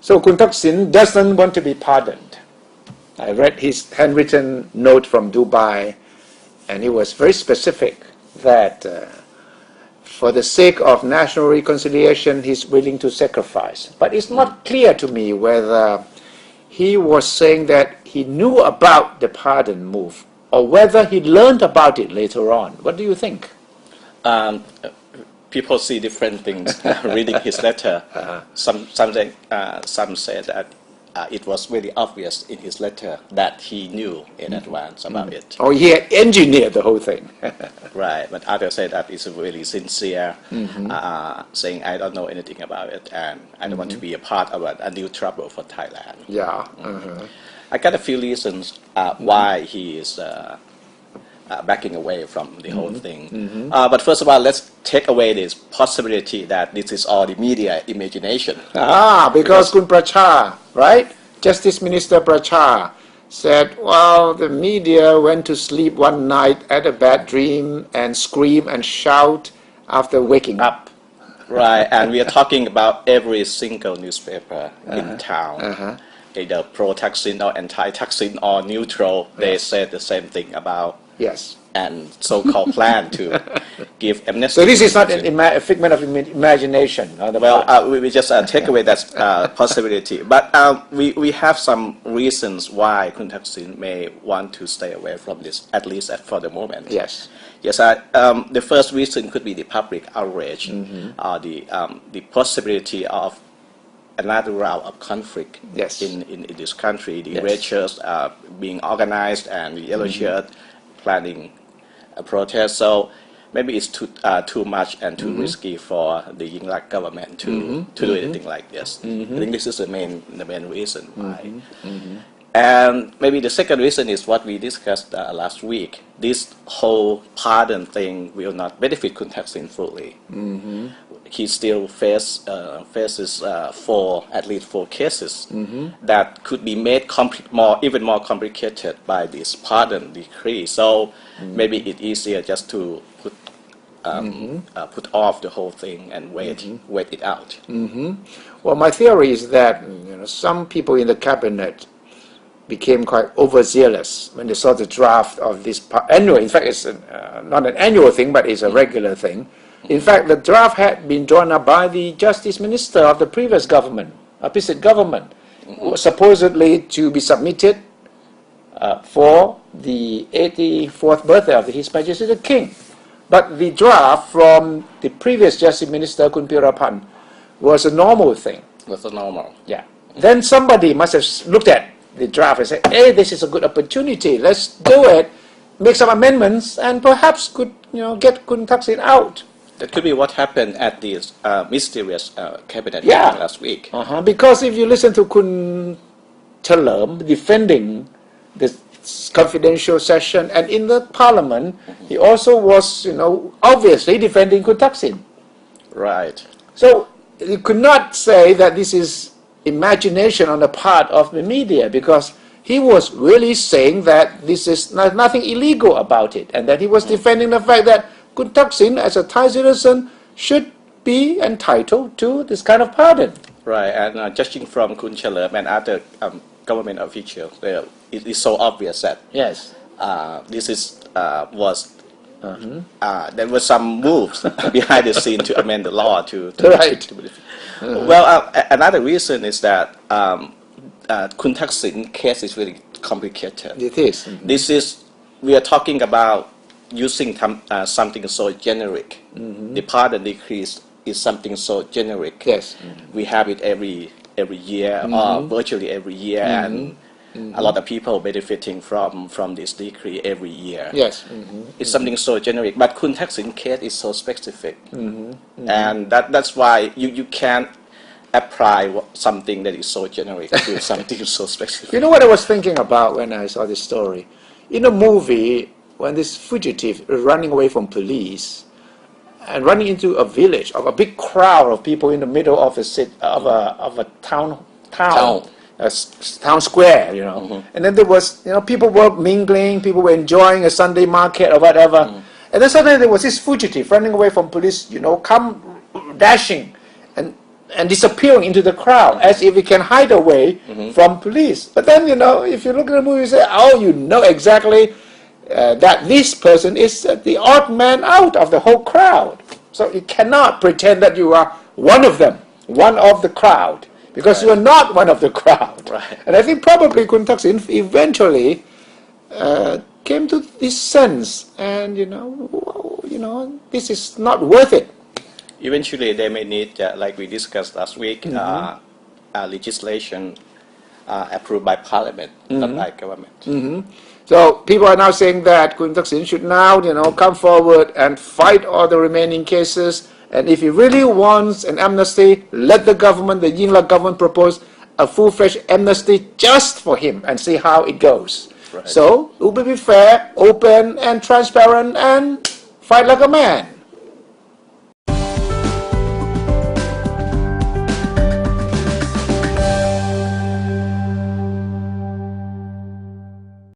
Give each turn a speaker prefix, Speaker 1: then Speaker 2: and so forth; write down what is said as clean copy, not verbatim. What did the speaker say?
Speaker 1: So Kun Thaksin doesn't want to be pardoned. I read his handwritten note from Dubai, and he was very specific that for the sake of national reconciliation, he's willing to sacrifice. But it's not clear to me whether he was saying that he knew about the pardon move or whether he learned about it later on. What do you think?
Speaker 2: People see different things reading his letter. Some say that it was really obvious in his letter that he knew in advance about it.
Speaker 1: Or he had engineered the whole thing.
Speaker 2: Right, but others say that it's really sincere, saying I don't know anything about it and I don't want to be a part of a new trouble for Thailand.
Speaker 1: Yeah.
Speaker 2: I got a few reasons why he is backing away from the whole thing. But first of all, let's take away this possibility that this is all the media imagination.
Speaker 1: Because Kun Pracha, right? Justice Minister Pracha said, well, the media went to sleep one night, had a bad dream, and scream and shout after waking up.
Speaker 2: Right, and we are talking about every single newspaper in town. Either pro-Thaksin or anti-Thaksin or neutral, they said the same thing about and so-called plan to give amnesty.
Speaker 1: So this is not a figment of imagination.
Speaker 2: Well, we just take away that possibility. But we have some reasons why Kun Thaksin may want to stay away from this, at least for the moment.
Speaker 1: Yes.
Speaker 2: Yes, the first reason could be the public outrage, the possibility of another round of conflict in this country. The red shirts being organized and the yellow shirt planning a protest. So maybe it's too much and too risky for the Yingluck government to do anything like this. I think this is the main reason why. And maybe the second reason is what we discussed last week. This whole pardon thing will not benefit Kun Thaksin fully. He still faces at least four cases that could be made even more complicated by this pardon decree. So maybe it's easier just to put off the whole thing and wait it out.
Speaker 1: Well, my theory is that some people in the cabinet became quite overzealous when they saw the draft of this annual. In fact, it's not an annual thing, but it's a regular thing. In fact, the draft had been drawn up by the Justice Minister of the previous government, Abhisit government, supposedly to be submitted for the 84th birthday of His Majesty the King. But the draft from the previous Justice Minister, Kun Pirapan, was a normal thing.
Speaker 2: Was a normal.
Speaker 1: Yeah. Then somebody must have looked at the draft and said, hey, this is a good opportunity, let's do it, make some amendments, and perhaps could get Kun Thaksin out.
Speaker 2: That could be what happened at this mysterious cabinet meeting last week.
Speaker 1: Because if you listen to Kun Chalerm defending this confidential session, and in the parliament, he also was, obviously defending Kun Thaksin.
Speaker 2: Right.
Speaker 1: So you could not say that this is imagination on the part of the media, because he was really saying that this is nothing illegal about it, and that he was defending the fact that Kun Thaksin, as a Thai citizen, should be entitled to this kind of pardon.
Speaker 2: Right, and judging from Kun Chalerm and other government officials, it is so obvious that this is there were some moves behind the scene to amend the law to Well, another reason is that Kun Thaksin case is really complicated.
Speaker 1: It is.
Speaker 2: We are talking about using something so generic. The pardon decree is something so generic.
Speaker 1: Yes.
Speaker 2: We have it every year, or virtually every year, and a lot of people benefiting from this decree every year.
Speaker 1: Yes.
Speaker 2: It's something so generic, but Kun Thaksin case is so specific, and that's why you can't apply something that is so generic to something so specific.
Speaker 1: You know what I was thinking about when I saw this story? In a movie, when this fugitive is running away from police and running into a village of a big crowd of people in the middle of a town square, and then there was, people were mingling, people were enjoying a Sunday market or whatever, and then suddenly there was this fugitive running away from police, come dashing, and and disappearing into the crowd as if he can hide away from police. But then, if you look at the movie, you say, oh, you know exactly that this person is the odd man out of the whole crowd. So you cannot pretend that you are one of them, one of the crowd, because you are not one of the crowd.
Speaker 2: Right.
Speaker 1: And I think probably Kun Thaksin eventually came to this sense, and this is not worth it.
Speaker 2: Eventually, they may need, like we discussed last week, legislation approved by Parliament, not by government.
Speaker 1: So people are now saying that Kun Thaksin should now, come forward and fight all the remaining cases. And if he really wants an amnesty, let the government, the Yingluck government, propose a full-fledged amnesty just for him and see how it goes.
Speaker 2: Right.
Speaker 1: So it will be fair, open, and transparent, and fight like a man.